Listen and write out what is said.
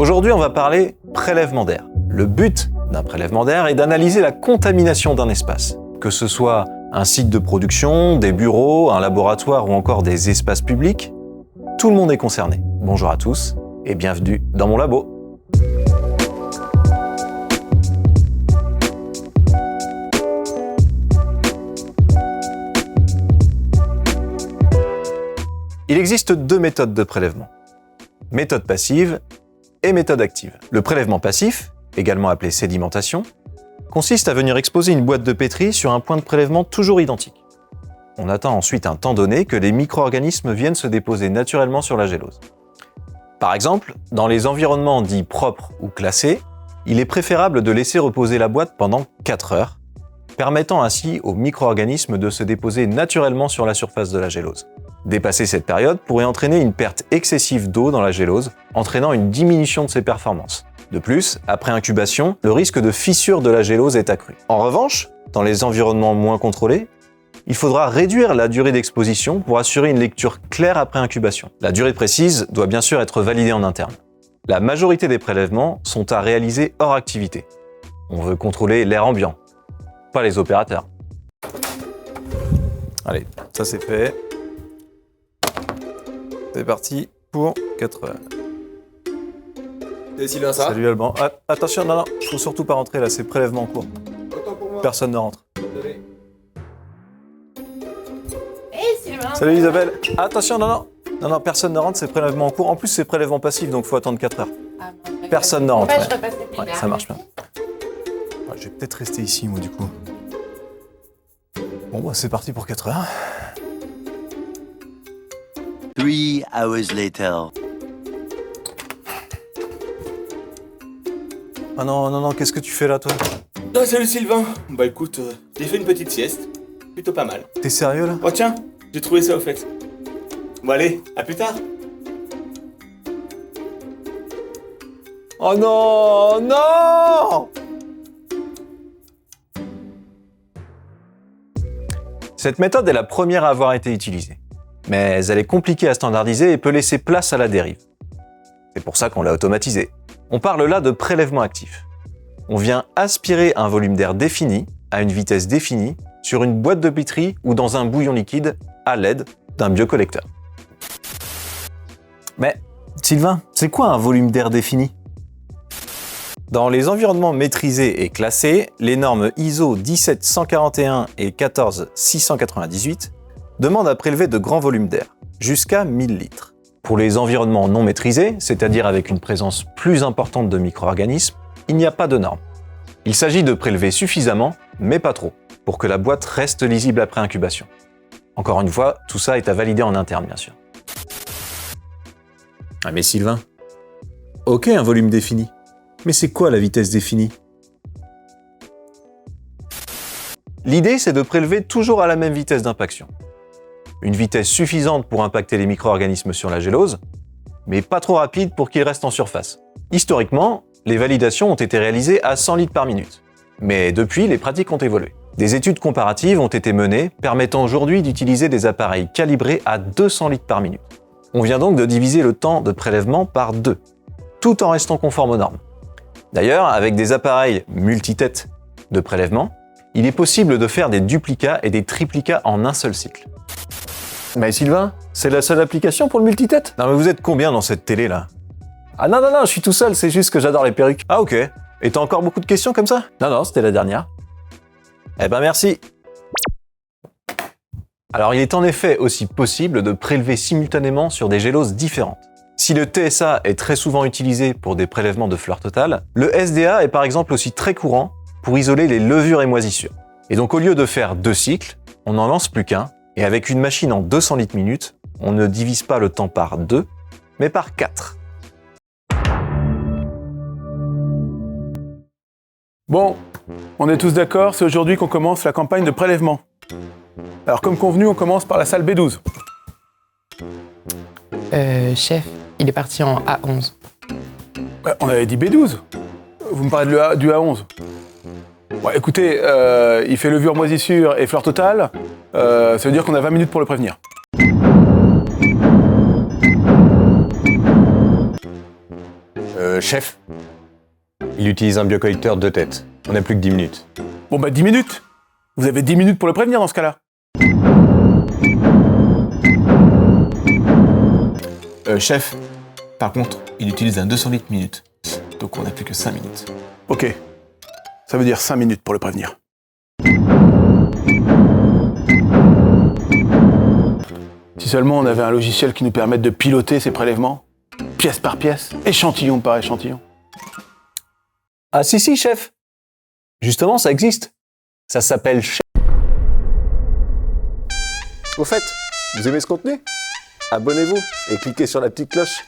Aujourd'hui, on va parler prélèvement d'air. Le but d'un prélèvement d'air est d'analyser la contamination d'un espace, que ce soit un site de production, des bureaux, un laboratoire ou encore des espaces publics. Tout le monde est concerné. Bonjour à tous et bienvenue dans mon labo. Il existe deux méthodes de prélèvement. Méthode passive et méthode active. Le prélèvement passif, également appelé sédimentation, consiste à venir exposer une boîte de pétri sur un point de prélèvement toujours identique. On attend ensuite un temps donné que les micro-organismes viennent se déposer naturellement sur la gélose. Par exemple, dans les environnements dits propres ou classés, il est préférable de laisser reposer la boîte pendant 4 heures, permettant ainsi aux micro-organismes de se déposer naturellement sur la surface de la gélose. Dépasser cette période pourrait entraîner une perte excessive d'eau dans la gélose, entraînant une diminution de ses performances. De plus, après incubation, le risque de fissure de la gélose est accru. En revanche, dans les environnements moins contrôlés, il faudra réduire la durée d'exposition pour assurer une lecture claire après incubation. La durée précise doit bien sûr être validée en interne. La majorité des prélèvements sont à réaliser hors activité. On veut contrôler l'air ambiant, pas les opérateurs. Allez, ça c'est fait. C'est parti pour 4 heures. Salut Sylvain, ça va? Salut Alban. Ah, attention, non, faut surtout pas rentrer là, c'est prélèvement en cours. Autant pour moi. Personne ne rentre. Désolé. Hey Sylvain! Salut Isabelle. Attention, non, personne ne rentre, c'est prélèvement en cours. En plus, c'est prélèvement passif, donc faut attendre 4 heures. Ah, bon, Personne ne rentre. Je Ouais. repasse les Ouais, ça marche bien. Ouais, je vais peut-être rester ici, moi, du coup. Bon, bah, c'est parti pour 4 heures. 3 hours later. Ah non, qu'est-ce que tu fais là, toi? Ah, salut Sylvain. Bah écoute, j'ai fait une petite sieste. Plutôt pas mal. T'es sérieux, là? Oh tiens, j'ai trouvé ça au fait. Bon allez, à plus tard. Oh non! Cette méthode est la première à avoir été utilisée. Mais elle est compliquée à standardiser et peut laisser place à la dérive. C'est pour ça qu'on l'a automatisée. On parle là de prélèvement actif. On vient aspirer un volume d'air défini, à une vitesse définie, sur une boîte de pétri ou dans un bouillon liquide à l'aide d'un biocollecteur. Mais, Sylvain, c'est quoi un volume d'air défini? Dans les environnements maîtrisés et classés, les normes ISO 17141 et 14698 demandent à prélever de grands volumes d'air, jusqu'à 1000 litres. Pour les environnements non maîtrisés, c'est-à-dire avec une présence plus importante de micro-organismes, il n'y a pas de norme. Il s'agit de prélever suffisamment, mais pas trop, pour que la boîte reste lisible après incubation. Encore une fois, tout ça est à valider en interne, bien sûr. Ah mais Sylvain, ok, un volume défini. Mais c'est quoi la vitesse définie? L'idée, c'est de prélever toujours à la même vitesse d'impaction. Une vitesse suffisante pour impacter les micro-organismes sur la gélose, mais pas trop rapide pour qu'ils restent en surface. Historiquement, les validations ont été réalisées à 100 litres par minute. Mais depuis, les pratiques ont évolué. Des études comparatives ont été menées, permettant aujourd'hui d'utiliser des appareils calibrés à 200 litres par minute. On vient donc de diviser le temps de prélèvement par 2, tout en restant conforme aux normes. D'ailleurs, avec des appareils multitêtes de prélèvement, il est possible de faire des duplicats et des triplicats en un seul cycle. Mais Sylvain, c'est la seule application pour le multitête? Non mais vous êtes combien dans cette télé là? Ah non, je suis tout seul, c'est juste que j'adore les perruques. Ah ok. Et t'as encore beaucoup de questions comme ça? Non, c'était la dernière. Eh ben merci. Alors il est en effet aussi possible de prélever simultanément sur des géloses différentes. Si le TSA est très souvent utilisé pour des prélèvements de fleurs totales, le SDA est par exemple aussi très courant pour isoler les levures et moisissures. Et donc au lieu de faire 2 cycles, on n'en lance plus qu'un, et avec une machine en 200 litres minute, on ne divise pas le temps par 2, mais par 4. Bon, on est tous d'accord, c'est aujourd'hui qu'on commence la campagne de prélèvement. Alors comme convenu, on commence par la salle B12. Chef, il est parti en A11. On avait dit B12. Vous me parlez du A11. Bon, écoutez, il fait levure, moisissure et fleur totale. Ça veut dire qu'on a 20 minutes pour le prévenir. Chef, il utilise un biocollecteur 2 têtes. On n'a plus que 10 minutes. Bon bah 10 minutes. Vous avez 10 minutes pour le prévenir dans ce cas-là. Chef, par contre, il utilise un 200 litres minute. Donc on n'a plus que 5 minutes. Ok. Ça veut dire 5 minutes pour le prévenir. Si seulement on avait un logiciel qui nous permette de piloter ces prélèvements, pièce par pièce, échantillon par échantillon. Ah si, chef. Justement, ça existe. Ça s'appelle Chef. Au fait, vous aimez ce contenu? Abonnez-vous et cliquez sur la petite cloche.